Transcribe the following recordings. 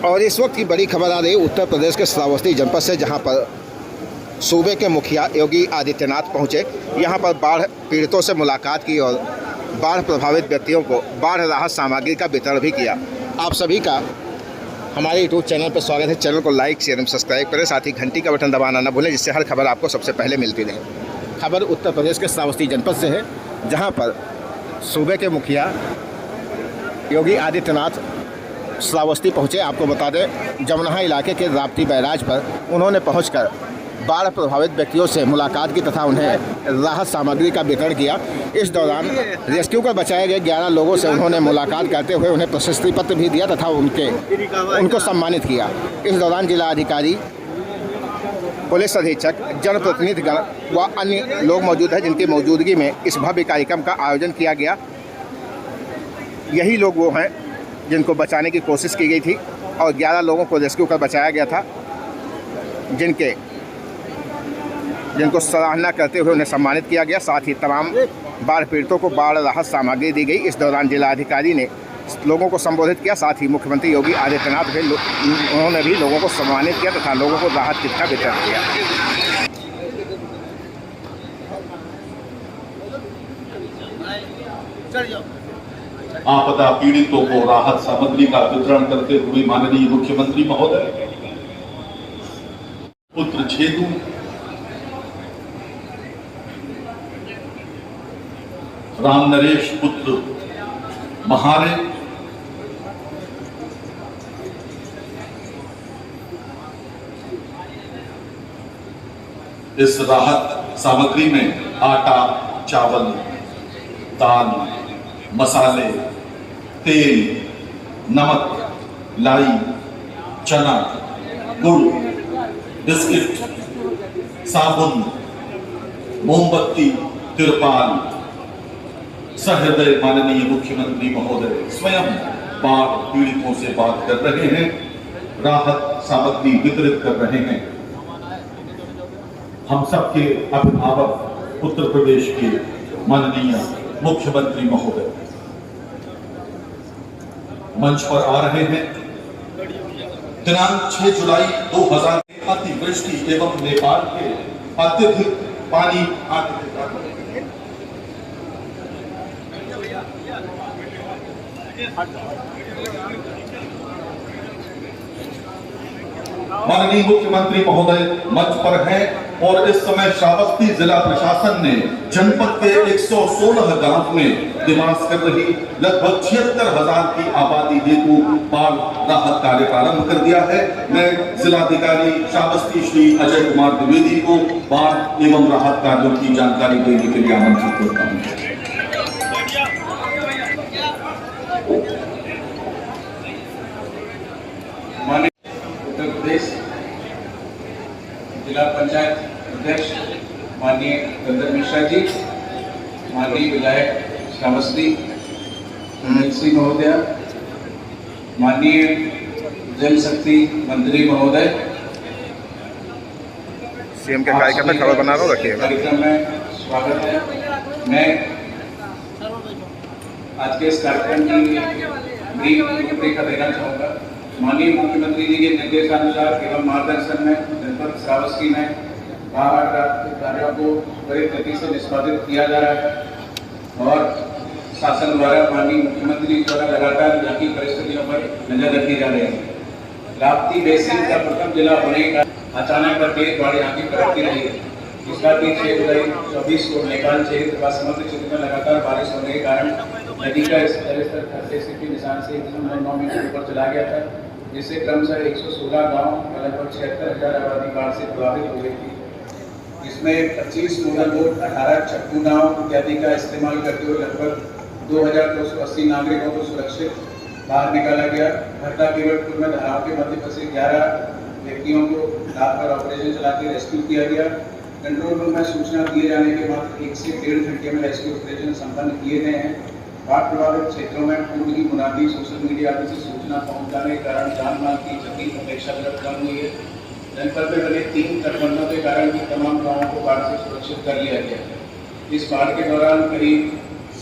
और इस वक्त की बड़ी खबर आ रही है उत्तर प्रदेश के श्रावस्ती जनपद से, जहां पर सूबे के मुखिया योगी आदित्यनाथ पहुंचे। यहां पर बाढ़ पीड़ितों से मुलाकात की और बाढ़ प्रभावित व्यक्तियों को बाढ़ राहत सामग्री का वितरण भी किया। आप सभी का हमारे यूट्यूब चैनल पर स्वागत है। चैनल को लाइक शेयर एवं सब्सक्राइब करें, साथ ही घंटी का बटन दबाना न भूलें, जिससे हर खबर आपको सबसे पहले मिलती रहे। खबर उत्तर प्रदेश के श्रावस्ती जनपद से है, जहाँ पर सूबे के मुखिया योगी आदित्यनाथ श्रावस्ती पहुंचे। आपको बता दें, जमुना इलाके के राप्ती बैराज पर उन्होंने पहुंचकर बाढ़ प्रभावित व्यक्तियों से मुलाकात की तथा उन्हें राहत सामग्री का वितरण किया। इस दौरान रेस्क्यू कर बचाए गए 11 लोगों से उन्होंने मुलाकात करते हुए उन्हें प्रशस्ति पत्र भी दिया तथा उनको सम्मानित किया। इस दौरान जिला अधिकारी, पुलिस अधीक्षक, जनप्रतिनिधिगण व अन्य लोग मौजूद हैं, जिनकी मौजूदगी में इस भव्य कार्यक्रम का आयोजन किया गया। यही लोग वो हैं जिनको बचाने की कोशिश की गई थी और 11 लोगों को रेस्क्यू कर बचाया गया था, जिनको सराहना करते हुए उन्हें सम्मानित किया गया। साथ ही तमाम बाढ़ पीड़ितों को बाढ़ राहत सामग्री दी गई। इस दौरान जिलाधिकारी ने लोगों को संबोधित किया। साथ ही मुख्यमंत्री योगी आदित्यनाथ भी उन्होंने भी लोगों को सम्मानित किया तथा लोगों को राहत किट का वितरण किया। आपदा पीड़ितों को राहत सामग्री का वितरण करते हुए माननीय मुख्यमंत्री महोदय पुत्र छेदू, राम नरेश पुत्र महारे, इस राहत सामग्री में आटा, चावल, दाल, मसाले, तेल, नमक, लाई, चना, गुड़, बिस्किट, साबुन, मोमबत्ती, तिरपाल, सहृदय माननीय मुख्यमंत्री महोदय स्वयं बाढ़ पीड़ितों से बात कर रहे हैं, राहत सामग्री वितरित कर रहे हैं। हम सबके अभिभावक उत्तर प्रदेश के माननीय मुख्यमंत्री महोदय मंच पर आ रहे हैं। दिनांक 6 जुलाई 2000 अतिवृष्टि एवं नेपाल के अत्यधिक पानी माननीय मुख्यमंत्री महोदय मंच पर हैं और इस समय श्रावस्ती जिला प्रशासन ने जनपद के 116 गांव में निवास कर रही लगभग 76,000 की आबादी हेतु बाढ़ राहत कार्य प्रारंभ कर दिया है। मैं जिलाधिकारी श्रावस्ती श्री अजय कुमार द्विवेदी को बाढ़ एवं राहत कार्यों की जानकारी देने के लिए आमंत्रित करता हूँ। उत्तर प्रदेश जिला पंचायत अध्यक्ष माननीय गंधर मिश्रा जी, माननीय विधायक श्रावस्ती सिंह महोदय, माननीय जल शक्ति मंत्री महोदय, सीएम के कार्यक्रम में खबर बना रहा हूँ, रखिएगा। कार्यक्रम में स्वागत है। मैं आज के इस कार्यक्रम की रूपरेखा देना चाहूँगा। माननीय मुख्यमंत्री जी के निर्देशानुसार एवं मार्गदर्शन में जनपद श्रावस्ती में बाढ़ राहत कार्यों को त्वरित गति से निष्पादित किया जा रहा है और शासन द्वारा माननीय मुख्यमंत्री द्वारा लगातार यहाँ की परिस्थितियों पर नजर रखी जा रही है। राप्ती बेसिन का प्रथम जिला होने का अचानक और तेज बाढ़ यहाँ की प्रगति रही है। इस बार भी 6 जुलाई 24 को नेपाल क्षेत्र व समुद्र क्षेत्र में लगातार बारिश होने के कारण नदी का जलस्तर खतरे के निशान से 1.9 मीटर ऊपर चला गया था, जिससे क्रमशः 116 गांव लगभग 76,000 आबादी बाढ़ से प्रभावित हो गई थी। इसमें 25 मोटर बोट, 18 चक्कू नाव इत्यादि का इस्तेमाल करते हुए लगभग 2,280 नागरिकों को सुरक्षित बाहर निकाला गया। घटना केवटपुर में धाराओं के मध्य फंसे 11 व्यक्तियों को रात भर ऑपरेशन चला के रेस्क्यू किया गया। कंट्रोल रूम में सूचना दिए जाने के बाद 1 से 1.5 घंटे में रेस्क्यू ऑपरेशन संपन्न किए गए हैं। बाढ़ प्रभावित क्षेत्रों में पूर्व की मुनादी सोशल मीडिया आदि से सूचना पहुंचाने के कारण जान माल की क्षति अपेक्षाकृत कम हुई है। जनपद में बने 3 तटबंधों के कारण भी तमाम गाँवों को बाढ़ से सुरक्षित कर लिया गया। इस बाढ़ के दौरान करीब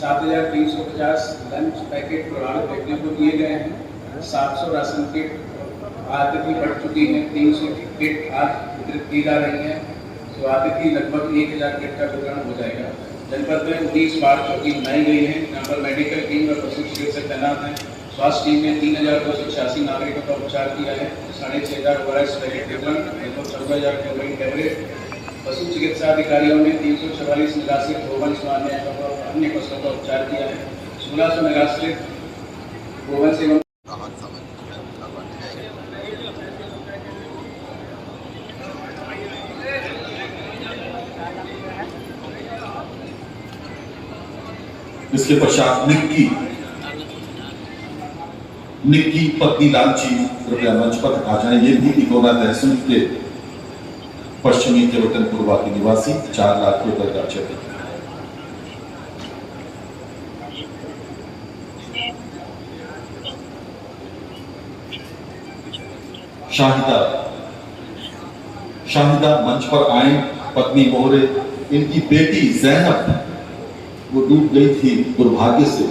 7,350 लंच पैकेट प्रभावित व्यक्तियों को दिए गए हैं। 700 राशन किट आतिथ्य बढ़ चुकी है, 300 किट आज वितरित की जा रही है। तो आतिथ्य लगभग 1000 किट का वितरण हो जाएगा। जनपद में 19 बाढ़ चौकी बनाई गई है, जहाँ पर मेडिकल टीम और पशु चिकित्सक तैनात हैं। स्वास्थ्य टीम ने 3286 नागरिकों का उपचार किया है। 6500 ORS पैकेट वितरण, लगभग 14,000 क्लोरीन टैबलेट। पशु चिकित्सा अधिकारियों ने 344 निराश्रित गोवंश व अन्य पशुओं का उपचार किया है। 1600 निराश्रित गोवंश एवं इसके पश्चात निक्की पत्नी लालची कृपया मंच पर आ जाए। ये भी इकोना तहसील के पश्चिमी केवटनपुरवा के निवासी 4 लाख रुपए का चेक। शाहिदा मंच पर आए। पत्नी मोहरे, इनकी बेटी जैनब वो डूब गई थी दुर्भाग्य से।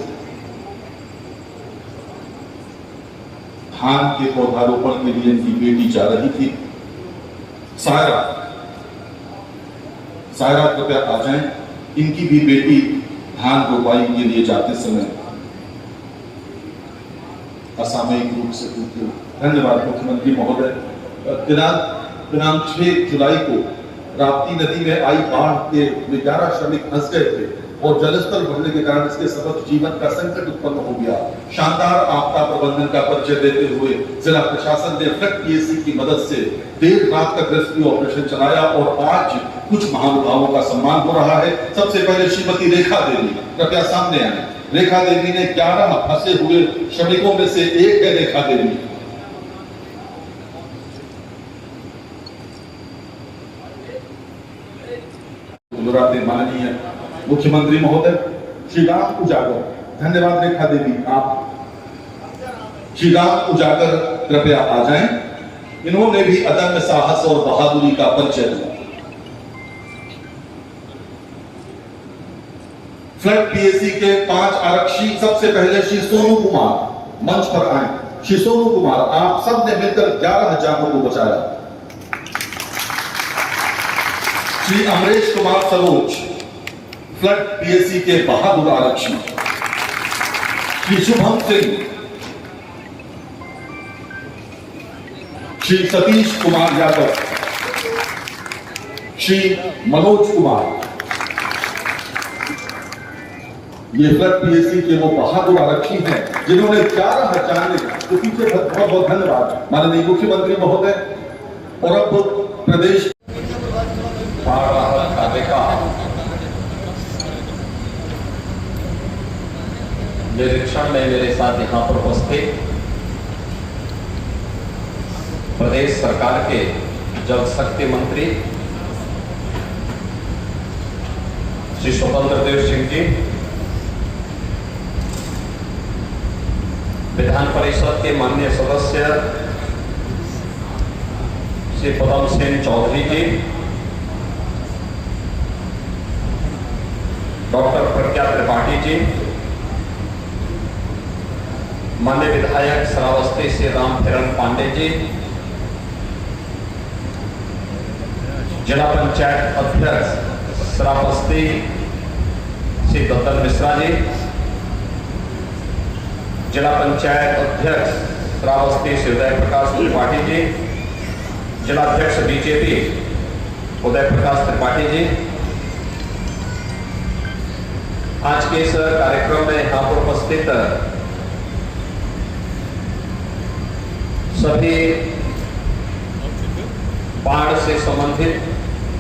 धान के पौधारोपण के लिए इनकी बेटी जा रही थी। सायरा कृपया आ जाएं। इनकी भी बेटी धान रोपाई के लिए जाते समय असामयिक रूप से टूटी। धन्यवाद मुख्यमंत्री महोदय। दिनांक 6 जुलाई को राप्ती नदी में आई बाढ़ के 11 श्रमिक फंस गए थे और जलस्तर बढ़ने के कारण इसके सबब जीवन का संकट उत्पन्न हो गया। शानदार आपदा प्रबंधन का परिचय देते हुए जिला प्रशासन ने फ्लड पीएसी की मदद से देर रात तक रेस्क्यू ऑपरेशन चलाया और आज कुछ महानुभावों का सम्मान हो रहा है। सबसे पहले श्रीमती रेखा देवी कृपया सामने आए। रेखा देवी ने 11 फंसे हुए श्रमिकों में से एक है रेखा देवी। माननीय मुख्यमंत्री महोदय, श्री राम उजागर। धन्यवाद रेखा देवी, आप श्री राम उजागर कृपया आ जाएं। इन्होंने भी अदम्य साहस और बहादुरी का परिचय दिया। फ्लड पीएसी के 5 आरक्षी, सबसे पहले श्री सोनू कुमार मंच पर आए। श्री सोनू कुमार, आप सब ने मिलकर 11 जानों को बचाया। श्री अमरेश कुमार सरोज, फ्लड पीएसी के बहादुर आरक्षी। श्री शुभम सिंह, श्री सतीश कुमार यादव, श्री मनोज कुमार, ये फ्लड पीएसी के वो बहादुर आरक्षी हैं जिन्होंने 11,000 के पीछे बहुत बहुत धन्यवाद माननीय मुख्यमंत्री महोदय। और अब प्रदेश निरीक्षण में मेरे साथ यहाँ पर उपस्थित प्रदेश सरकार के जल शक्ति मंत्री श्री स्वतंत्र देव सिंह जी, विधान परिषद के माननीय सदस्य श्री पदम सेन चौधरी जी, डॉक्टर प्रज्ञा त्रिपाठी जी, माननीय विधायक श्रावस्ती श्री रामचरण पांडे जी, जिला पंचायत अध्यक्ष श्रावस्ती श्री दत्तन मिश्रा जी, जिला पंचायत अध्यक्ष श्रावस्ती श्री उदय प्रकाश त्रिपाठी जी, जिला अध्यक्ष बीजेपी उदय प्रकाश त्रिपाठी जी। आज के इस कार्यक्रम में यहाँ पर उपस्थित सभी बाढ़ से संबंधित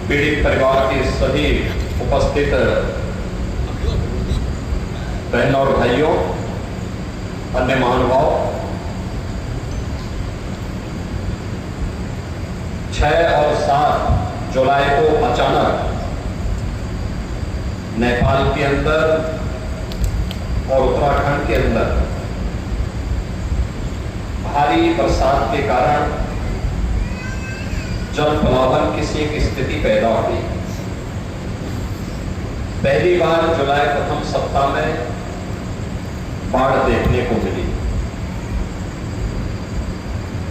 पीड़ित परिवार के सभी उपस्थित बहनों और भाइयों, अन्य महानुभाव, 6 और 7 जुलाई को अचानक नेपाल के अंदर और उत्तराखंड के अंदर भारी बरसात के कारण जल प्लावन की एक स्थिति पैदा हुई। पहली बार जुलाई प्रथम सप्ताह में बाढ़ देखने को मिली।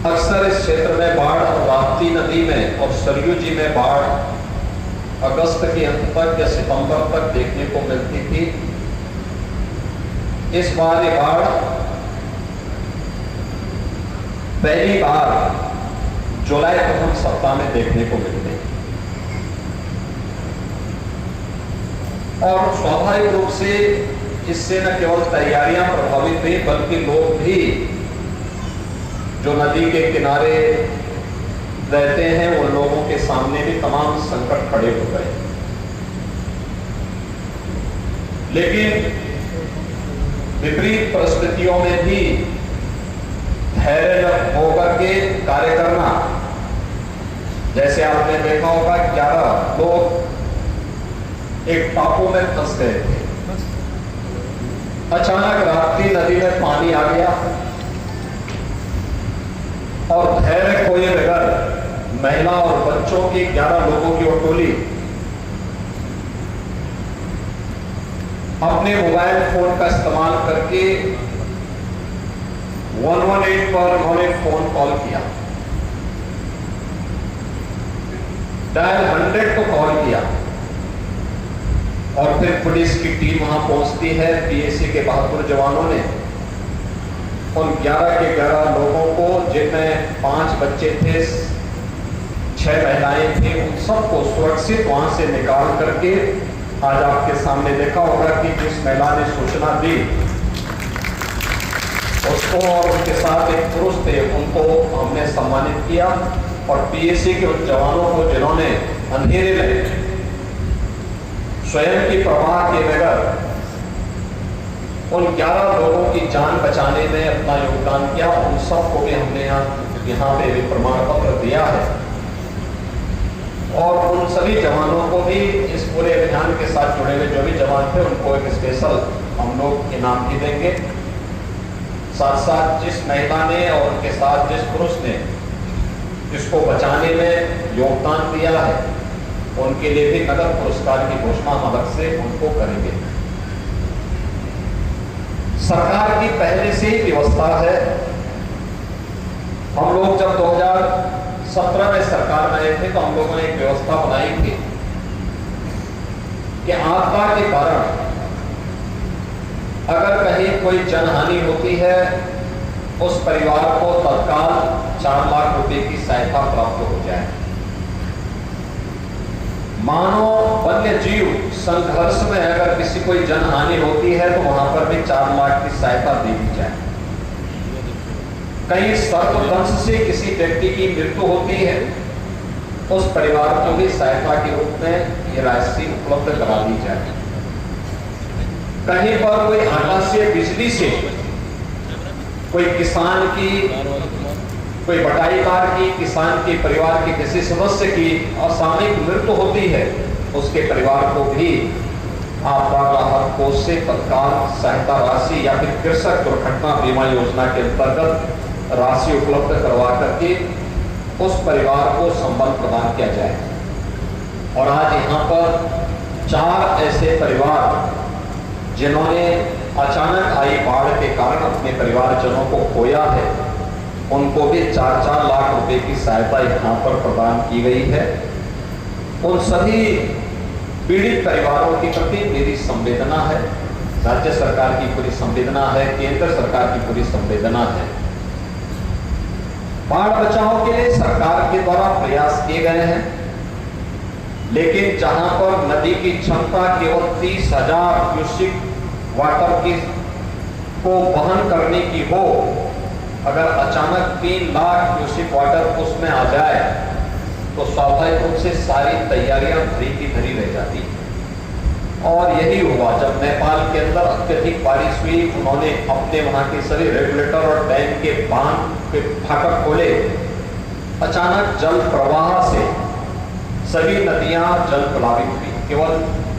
अक्सर इस क्षेत्र में बाढ़ और राप्ती नदी में और सरयू जी में बाढ़ अगस्त के अंत तक या सितंबर तक देखने को मिलती थी। इस बार ये बाढ़ पहली बार जुलाई प्रथम सप्ताह में देखने को मिलती है और स्वाभाविक रूप से इससे न केवल तैयारियां प्रभावित हुई बल्कि लोग भी जो नदी के किनारे रहते हैं उन लोगों के सामने भी तमाम संकट खड़े हो गए। लेकिन विपरीत परिस्थितियों में भी धैर्य होकर के कार्य करना, जैसे आपने देखा होगा 11 लोग एक टापू में फंस गए थे। अचानक राप्ती नदी में पानी आ गया और धैर्य खोए बगैर महिला और बच्चों की 11 लोगों की वो टोली अपने मोबाइल फोन का इस्तेमाल करके 118 पर उन्होंने फोन कॉल किया, डायल 100 को कॉल किया और फिर पुलिस की टीम वहां पहुंचती है। पीएसी के बहादुर जवानों ने उन 11 के 11 लोगों को, जिनमें 5 बच्चे थे, 6 महिलाएं थी, उन सबको सुरक्षित वहां से निकाल करके आज आपके सामने देखा होगा कि जिस महिला ने सूचना दी उसको और उनके साथ एक पुरुष थे, उनको हमने सम्मानित किया और पीएसी के उन जवानों को जिन्होंने अंधेरे में स्वयं की परवाह के बगैर उन 11 लोगों की जान बचाने में अपना योगदान किया, उन सबको भी हमने यहाँ पे भी प्रमाण पत्र दिया है और उन सभी जवानों को भी इस पूरे अभियान के साथ जुड़े हुए जो भी जवान थे उनको एक स्पेशल हम लोग इनाम भी देंगे। साथ साथ जिस महिला ने और उनके साथ जिस पुरुष ने इसको बचाने में योगदान दिया है उनके लिए भी नगद पुरस्कार की घोषणा अलग से उनको करेंगे। सरकार की पहले से ही व्यवस्था है। हम लोग जब 2017 में सरकार में आए थे तो हम लोगों ने एक व्यवस्था बनाई थी कि आपदा के कारण अगर कहीं कोई जनहानि होती है उस परिवार को तत्काल 4 लाख रुपए की सहायता प्राप्त हो जाए। मानव वन्य जीव संघर्ष में अगर किसी कोई जनहानि होती है तो वहां पर भी 4 लाख की सहायता दी जाए। कहीं सर्पदंश से किसी व्यक्ति की मृत्यु होती है उस परिवार को भी सहायता के रूप में ये राशि उपलब्ध करा दी जाए। कहीं पर कोई आकाशीय बिजली से कोई किसान की, कोई बटाईदार की, किसान के परिवार के किसी सदस्य की असामयिक मृत्यु होती है उसके परिवार को भी आपदा राहत कोष से तत्काल सहायता राशि या फिर कृषक दुर्घटना बीमा योजना के अंतर्गत राशि उपलब्ध करवा करके उस परिवार को संबल प्रदान किया जाए। और आज यहाँ पर 4 ऐसे परिवार जिन्होंने अचानक आई बाढ़ के कारण अपने परिवारजनों को खोया है उनको भी 4-4 लाख रुपए की सहायता यहाँ पर प्रदान की गई है। उन सभी पीड़ित परिवारों के प्रति मेरी संवेदना है, राज्य सरकार की पूरी संवेदना है, केंद्र सरकार की पूरी संवेदना है। बाढ़ बचाव के लिए सरकार के द्वारा प्रयास किए गए हैं, लेकिन जहां पर नदी की क्षमता केवल 30,000 क्यूसेक वाटर की को वहन करने की हो, अगर अचानक 3 लाख क्यूसेक वाटर उसमें आ जाए तो स्वाभाविक रूप से सारी तैयारियां धरी की धरी रह जाती। और यही हुआ जब नेपाल के अंदर अत्यधिक बारिश हुई, उन्होंने अपने वहां के सभी रेगुलेटर और डैम के बांध के फाटक खोले। अचानक जल प्रवाह से सभी नदियां जल प्लावित हुई। केवल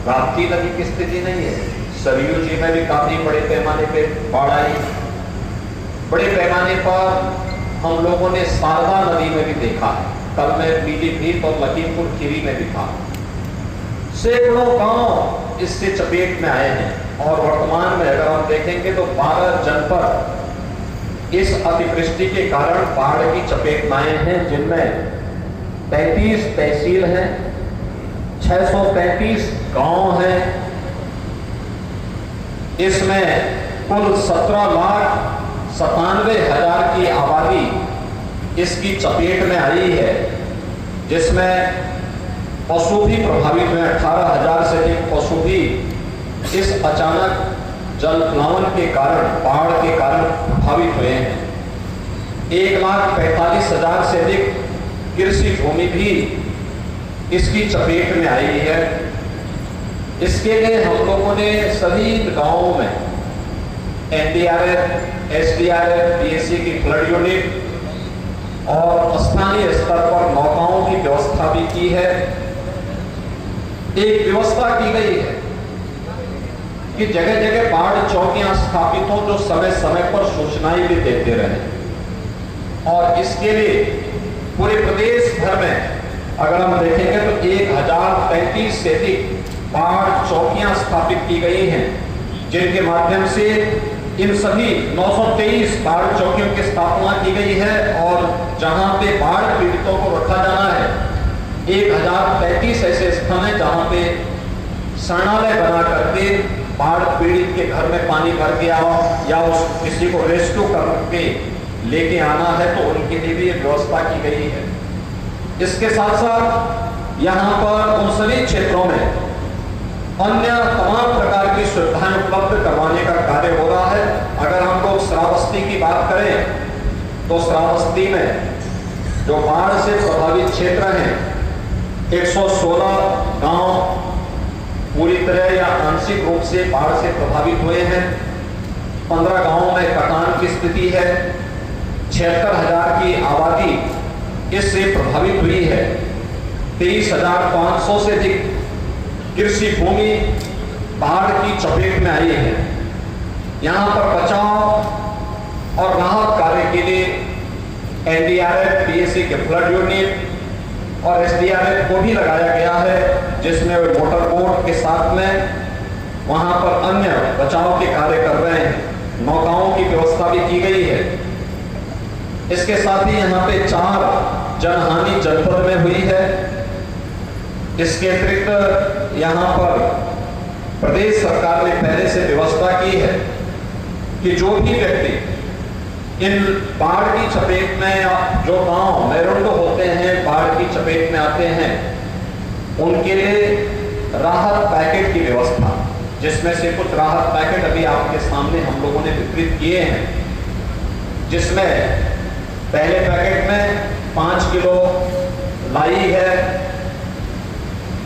राप्ती नदी की स्थिति नहीं है, सरयू जी में भी काफी बड़े पैमाने पे बाढ़ आई। बड़े पैमाने पर हम लोगों ने शारदा नदी में भी देखा है, कल में पीलीभीत और लखीमपुर खीरी में भी था। सैकड़ों गांव इससे चपेट में आए हैं और वर्तमान में अगर हम देखेंगे तो 12 जनपद इस अतिवृष्टि के कारण बाढ़ की चपेट में आए हैं, जिनमें 33 तहसील हैं, 635 गांव हैं। इसमें कुल 17,97,000 की आबादी इसकी चपेट में आई है, जिसमें पशु भी प्रभावित हुए। 18,000 से अधिक पशु भी इस अचानक जल प्लावन के कारण, बाढ़ के कारण प्रभावित हुए हैं। 1,45,000 से अधिक कृषि भूमि भी इसकी चपेट में आई है। इसके लिए हम लोगों ने सभी गांवों में एनडीआरएफ, एसडीआरएफ, पीएसी की फ्लड यूनिट और स्थानीय स्तर पर नौकाओं की व्यवस्था भी की है। एक व्यवस्था की गई है कि जगह जगह बाढ़ चौकियां स्थापित हों, जो समय समय पर सूचनाएं भी देते रहे। और इसके लिए पूरे प्रदेश भर में अगर हम देखेंगे तो 1033 से अधिक बाढ़ चौकियां स्थापित की गई हैं, जिनके माध्यम से इन सभी 923 बाढ़ चौकियों की स्थापना की गई है। और जहां पे बाढ़ पीड़ितों को रखा जाना है, 1033 ऐसे स्थान हैं जहां पे शरणालय बना करके बाढ़ पीड़ित के घर में पानी भर गया या उस किसी को रेस्क्यू करके लेके आना है, तो उनके लिए भी व्यवस्था की गई है। इसके साथ साथ यहाँ पर उन सभी क्षेत्रों में अन्य तमाम प्रकार की सुविधाएं उपलब्ध करवाने का कार्य हो रहा है। अगर हम लोग श्रावस्ती की बात करें तो श्रावस्ती में जो बाढ़ से प्रभावित क्षेत्र हैं, 116 गांव पूरी तरह या आंशिक रूप से बाढ़ से प्रभावित हुए हैं। 15 गांवों में कटान की स्थिति है। 76,000 की आबादी इससे प्रभावित हुई है। 23,500 से अधिक कृषि भूमि बाढ़ की चपेट में आई है। यहाँ पर बचाव और राहत कार्य के लिए एनडीआरएफ, पीएसी के फ्लड यूनिट और एसडीआरएफ को भी लगाया गया है, जिसमें मोटर बोट के साथ में वहां पर अन्य बचाव के कार्य कर रहे हैं। नौकाओं की व्यवस्था भी की गई है। इसके साथ ही यहाँ पे 4 जनहानि जनपद में हुई है। इसके अतिरिक्त यहाँ पर प्रदेश सरकार ने पहले से व्यवस्था की है कि जो भी व्यक्ति इन बाढ़ की चपेट में, जो गांव मैरुंड होते हैं, बाढ़ की चपेट में आते हैं, उनके लिए राहत पैकेट की व्यवस्था, जिसमें से कुछ राहत पैकेट अभी आपके सामने हम लोगों ने वितरित किए हैं। जिसमें पहले पैकेट में 5 किलो लाई है,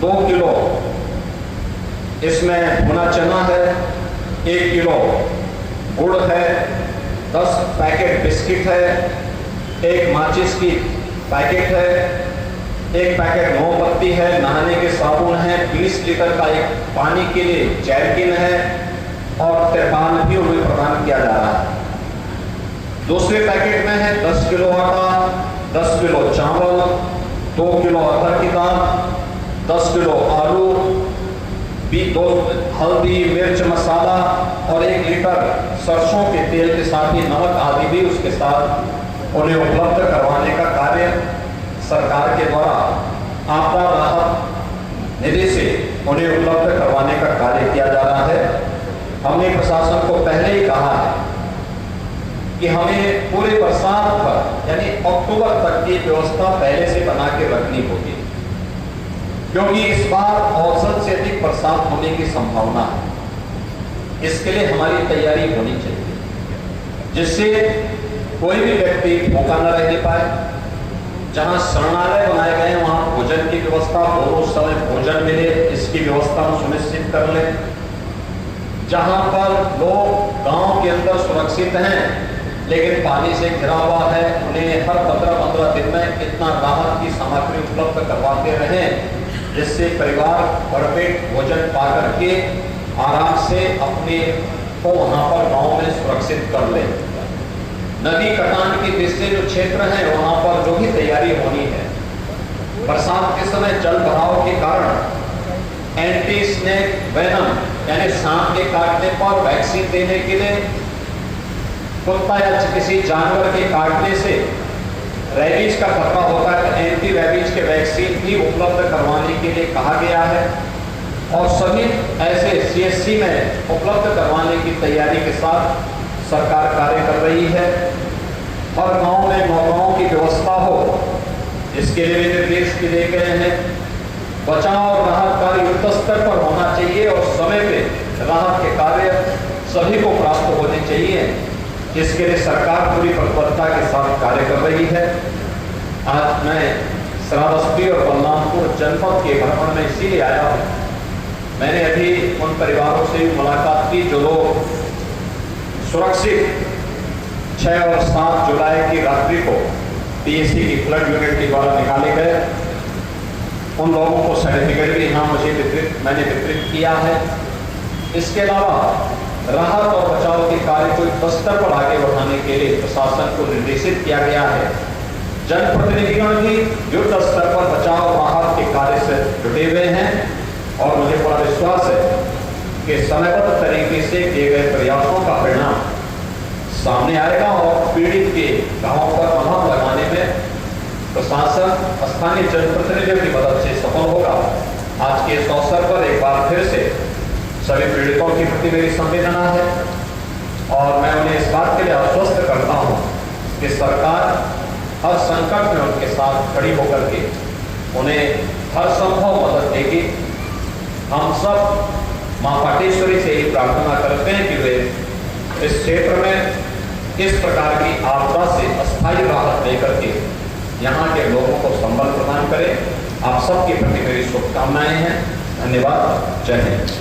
2 किलो इसमें भुना चना है, 1 किलो गुड़ है, 10 पैकेट बिस्किट है, 1 माचिस की पैकेट है, 1 पैकेट मोमबत्ती है, नहाने के साबुन है, 20 लीटर का एक पानी के लिए जैरकिन है और तिरपाल भी उन्हें प्रदान किया जा रहा है। दूसरे पैकेट में है 10 किलो आटा, 10 किलो चावल, 2 किलो अरहर की दाल, 10 किलो आलू, 2 हल्दी, मिर्च मसाला और 1 लीटर सरसों के तेल के साथ ही नमक आदि भी उसके साथ उन्हें उपलब्ध करवाने का कार्य सरकार के द्वारा आपदा राहत निधि से उन्हें उपलब्ध करवाने का कार्य किया जा रहा है। हमने प्रशासन को पहले ही कहा है कि हमें पूरे बरसात पर यानी अक्टूबर तक की व्यवस्था पहले से बना के रखनी होगी, क्योंकि इस बार औसत से अधिक बरसात होने की संभावना है। इसके लिए हमारी तैयारी होनी चाहिए, जिससे कोई भी व्यक्ति भूखा न रहने पाए। जहां शरणालय बनाए गए हैं वहां भोजन की व्यवस्था, दोनों समय भोजन मिले, इसकी व्यवस्था हम सुनिश्चित कर लें। जहां पर लोग गांव के अंदर सुरक्षित हैं लेकिन पानी से घिरा हुआ है, उन्हें हर 15-15 दिन में इतना राहत की सामग्री उपलब्ध करवाते रहें, जिससे परिवार भरपेट भोजन पा करके आराम से अपने को वहां पर गांव में सुरक्षित कर ले। नदी कटान की दृष्टि जो क्षेत्र है वहां पर जो भी तैयारी होनी है, बरसात के समय जल भराव के कारण एंटी स्नेक वेनम यानी सांप के काटने पर वैक्सीन देने के लिए कुत्ता या किसी जानवर के काटने से रेबीज का खतरा होता है तो एंटी रेबीज के वैक्सीन भी उपलब्ध करवाने के लिए कहा गया है और सभी ऐसे CSC में उपलब्ध करवाने की तैयारी के साथ सरकार कार्य कर रही है। हर गांव में नौकाओं की व्यवस्था हो इसके लिए भी निर्देश भी दिए गए हैं। बचाव और राहत कार्य युद्ध स्तर पर होना चाहिए और समय पे राहत के कार्य सभी को प्राप्त होने चाहिए। इसके लिए सरकार पूरी तत्परता के साथ कार्य कर रही है। आज मैं श्रावस्ती और बलरामपुर जनपद के भ्रमण में इसीलिए आया हूँ। मैंने अभी उन परिवारों से मुलाकात की जो लोग सुरक्षित 6 और 7 जुलाई की रात्रि को PSC की फ्लड यूनिट के द्वारा निकाले गए। उन लोगों को सर्टिफिकेट भी यहाँ मैंने वितरित किया है। इसके अलावा राहत और बचाव के कार्य को युद्ध स्तर पर आगे बढ़ाने के लिए प्रशासन को निर्देशित किया गया है। जनप्रतिनिधिगण भी युद्ध स्तर पर बचाव राहत के कार्य से जुटे हुए हैं और मुझे पूरा विश्वास है कि समयबद्ध तरीके से किए गए प्रयासों का परिणाम सामने आएगा और पीड़ित के गांवों पर मलहम लगाने में प्रशासन स्थानीय जनप्रतिनिधियों की मदद से सफल होगा। आज के इस अवसर पर एक बार फिर से सभी पीड़ितों के प्रति मेरी संवेदना है और मैं उन्हें इस बात के लिए आश्वस्त करता हूं कि सरकार हर संकट में उनके साथ खड़ी होकर के उन्हें हर संभव मदद देगी। हम सब मां पाटेश्वरी से ही प्रार्थना करते हैं कि वे इस क्षेत्र में इस प्रकार की आपदा से अस्थायी राहत लेकर के यहाँ के लोगों को संबल प्रदान करें। आप सबके प्रति मेरी शुभकामनाएं हैं। धन्यवाद। जय हिंद।